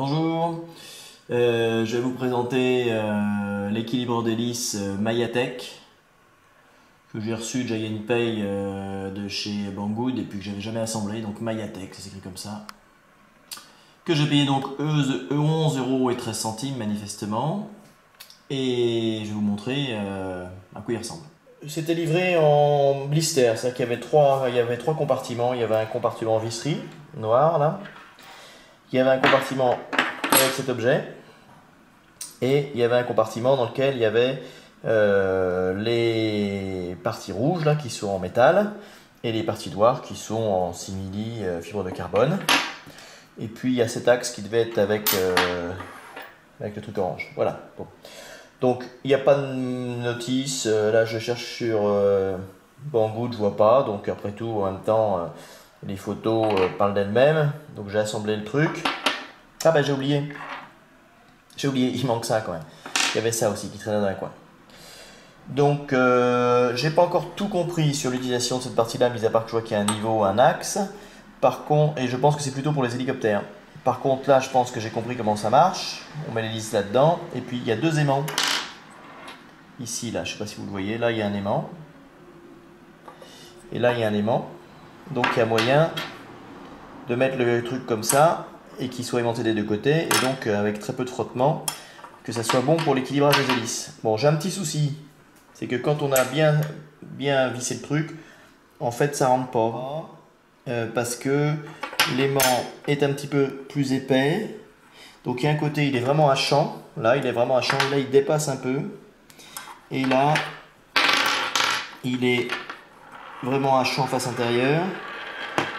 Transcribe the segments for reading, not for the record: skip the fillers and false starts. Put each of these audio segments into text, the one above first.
Bonjour, je vais vous présenter l'équilibre d'hélice Mayatech que j'ai reçu de Giant Pay de chez Banggood et puis que j'avais jamais assemblé, donc Mayatech, ça s'écrit comme ça. Que j'ai payé donc 11,13 € manifestement, et je vais vous montrer à quoi il ressemble. C'était livré en blister, c'est-à-dire qu'il y avait trois compartiments. Il y avait un compartiment visserie noir là, il y avait un compartiment avec cet objet, et il y avait un compartiment dans lequel il y avait les parties rouges là qui sont en métal et les parties noires qui sont en simili fibre de carbone. Et puis il y a cet axe qui devait être avec le truc orange. Voilà. Bon. Donc il n'y a pas de notice. Là je cherche sur Banggood, je vois pas. Donc après tout, en même temps, les photos parlent d'elles-mêmes. Donc j'ai assemblé le truc. Ah bah j'ai oublié. Il manque ça quand même. Il y avait ça aussi qui traînait dans un coin. Donc j'ai pas encore tout compris sur l'utilisation de cette partie-là, mis à part que je vois qu'il y a un niveau, un axe. Par contre, et je pense que c'est plutôt pour les hélicoptères. Par contre là je pense que j'ai compris comment ça marche. On met l'hélice là-dedans. Et puis il y a deux aimants. Ici, là, je sais pas si vous le voyez, là il y a un aimant. Et là il y a un aimant. Donc il y a moyen de mettre le truc comme ça et qu'il soit aimanté des deux côtés. Et donc avec très peu de frottement, que ça soit bon pour l'équilibrage des hélices. Bon, j'ai un petit souci. C'est que quand on a bien vissé le truc, en fait ça rentre pas. Parce que l'aimant est un petit peu plus épais. Donc il y a un côté, il est vraiment à champ. Là, il est vraiment à champ. Là, il dépasse un peu. Et là, il est vraiment à champ face intérieure.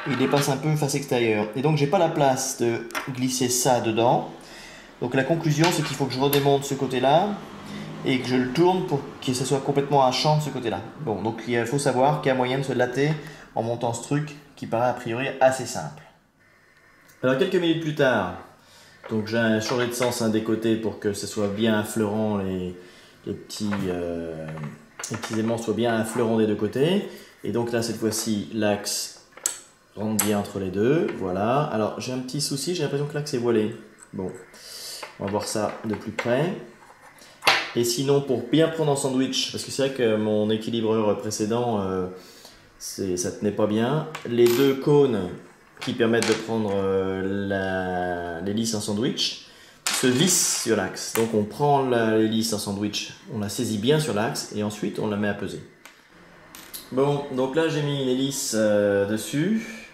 Il dépasse un peu face extérieure. Et donc, j'ai pas la place de glisser ça dedans. Donc la conclusion, c'est qu'il faut que je redémonte ce côté-là et que je le tourne pour que ce soit complètement à champ de ce côté-là. Bon, donc il faut savoir qu'il y a moyen de se latter en montant ce truc qui paraît a priori assez simple. Alors quelques minutes plus tard, donc j'ai changé de sens des côtés pour que ce soit bien affleurant, les petits aimants soient bien affleurants des deux côtés. Et donc là, cette fois-ci, l'axe rentre bien entre les deux. Voilà. Alors j'ai un petit souci, j'ai l'impression que l'axe est voilé. Bon, on va voir ça de plus près. Et sinon, pour bien prendre en sandwich, parce que c'est vrai que mon équilibreur précédent, ça tenait pas bien, les deux cônes qui permettent de prendre l'hélice en sandwich se vissent sur l'axe. Donc on prend l'hélice en sandwich, on la saisit bien sur l'axe et ensuite on la met à peser. Bon, donc là j'ai mis une hélice dessus.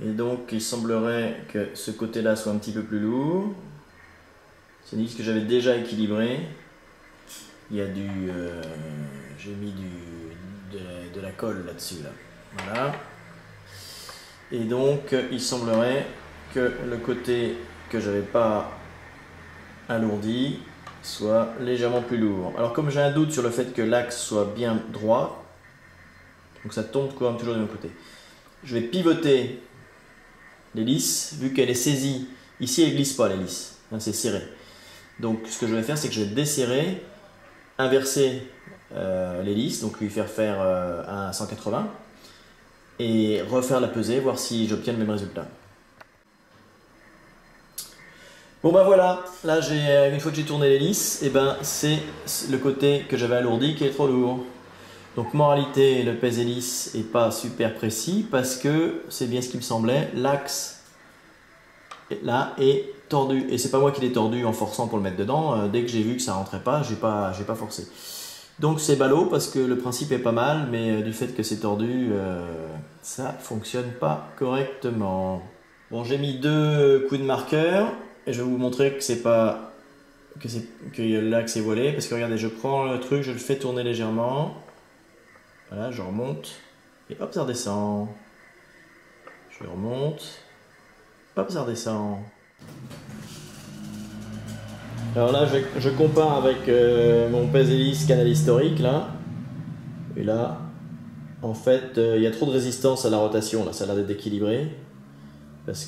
Et donc il semblerait que ce côté-là soit un petit peu plus lourd. C'est une hélice que j'avais déjà équilibrée. Il y a j'ai mis de la colle là-dessus. Là. Voilà. Et donc il semblerait que le côté que j'avais pas alourdi soit légèrement plus lourd. Alors comme j'ai un doute sur le fait que l'axe soit bien droit, donc ça tombe quand même toujours du même côté, je vais pivoter l'hélice, vu qu'elle est saisie. Ici elle glisse pas l'hélice, c'est serré. Donc ce que je vais faire, c'est que je vais desserrer, inverser l'hélice, donc lui faire un 180 et refaire la pesée, voir si j'obtiens le même résultat. Bon ben voilà, là une fois que j'ai tourné l'hélice, et ben c'est le côté que j'avais alourdi qui est trop lourd. Donc moralité, le pèse-hélice n'est pas super précis parce que c'est bien ce qui me semblait, l'axe là est tordu. Et c'est pas moi qui l'ai tordu en forçant pour le mettre dedans, dès que j'ai vu que ça rentrait pas, j'ai pas forcé. Donc c'est ballot parce que le principe est pas mal, mais du fait que c'est tordu, ça fonctionne pas correctement. Bon, j'ai mis deux coups de marqueur et je vais vous montrer que c'est pas que l'axe est voilé, parce que regardez, je prends le truc, je le fais tourner légèrement. Voilà, je remonte et hop, ça redescend. Je remonte, hop, ça redescend. Alors là, je compare avec mon pèse-hélice canal historique là. Et là, en fait, il y a trop de résistance à la rotation. Là, ça a l'air d'être équilibré. Parce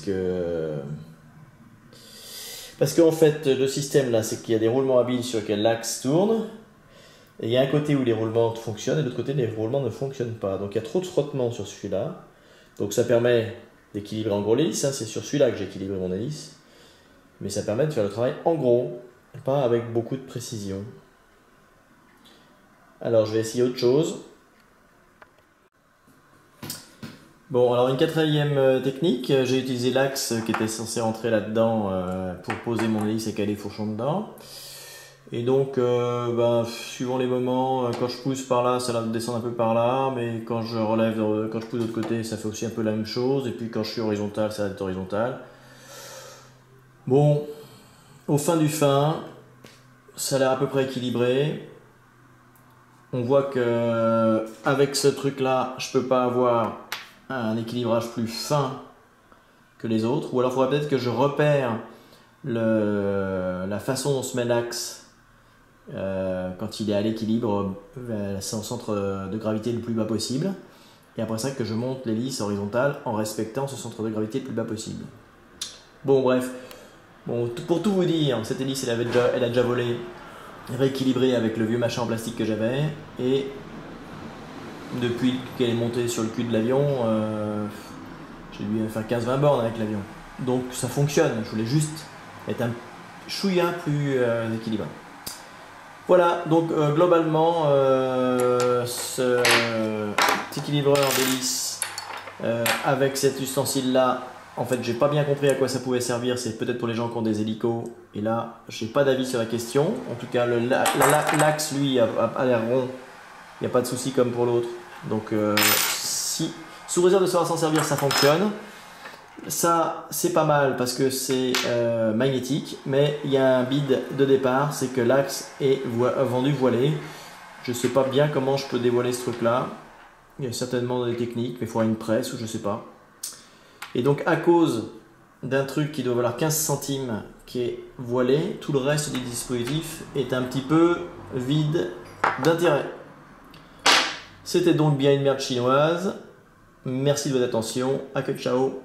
qu'en fait, le système là, c'est qu'il y a des roulements habiles sur lesquels l'axe tourne. Et il y a un côté où les roulements fonctionnent et l'autre côté, les roulements ne fonctionnent pas. Donc il y a trop de frottement sur celui-là. Donc ça permet d'équilibrer en gros l'hélice. Hein. C'est sur celui-là que j'ai équilibré mon hélice. Mais ça permet de faire le travail en gros, pas avec beaucoup de précision. Alors je vais essayer autre chose. Bon, alors une quatrième technique, j'ai utilisé l'axe qui était censé rentrer là-dedans pour poser mon hélice et caler le fourchon dedans. Et donc, suivant les moments, quand je pousse par là, ça va descendre un peu par là, mais quand je relève, quand je pousse de l'autre côté, ça fait aussi un peu la même chose. Et puis quand je suis horizontal, ça va être horizontal. Bon, au fin du fin, ça a l'air à peu près équilibré. On voit que avec ce truc-là, je peux pas avoir un équilibrage plus fin que les autres. Ou alors il faudrait peut-être que je repère la façon dont se met l'axe quand il est à l'équilibre, son centre de gravité le plus bas possible. Et après ça, que je monte l'hélice horizontale en respectant ce centre de gravité le plus bas possible. Bon, bref. Bon, pour tout vous dire, cette hélice, elle a déjà volé rééquilibrée avec le vieux machin en plastique que j'avais. Et depuis qu'elle est montée sur le cul de l'avion, j'ai dû faire 15-20 bornes avec l'avion. Donc ça fonctionne. Je voulais juste être un chouïa plus équilibré. Voilà, donc globalement, cet équilibreur d'hélice avec cet ustensile-là, en fait, j'ai pas bien compris à quoi ça pouvait servir. C'est peut-être pour les gens qui ont des hélicos. Et là, j'ai pas d'avis sur la question. En tout cas, l'axe, lui, a l'air rond. Il n'y a pas de souci comme pour l'autre. Donc, si, sous réserve de savoir s'en servir, ça fonctionne. Ça, c'est pas mal parce que c'est magnétique, mais il y a un bid de départ, c'est que l'axe est vendu voilé. Je sais pas bien comment je peux dévoiler ce truc-là. Il y a certainement des techniques, mais il faudra une presse ou je sais pas. Et donc, à cause d'un truc qui doit valoir 15 centimes qui est voilé, tout le reste du dispositif est un petit peu vide d'intérêt. C'était donc bien une merde chinoise. Merci de votre attention. À que ciao.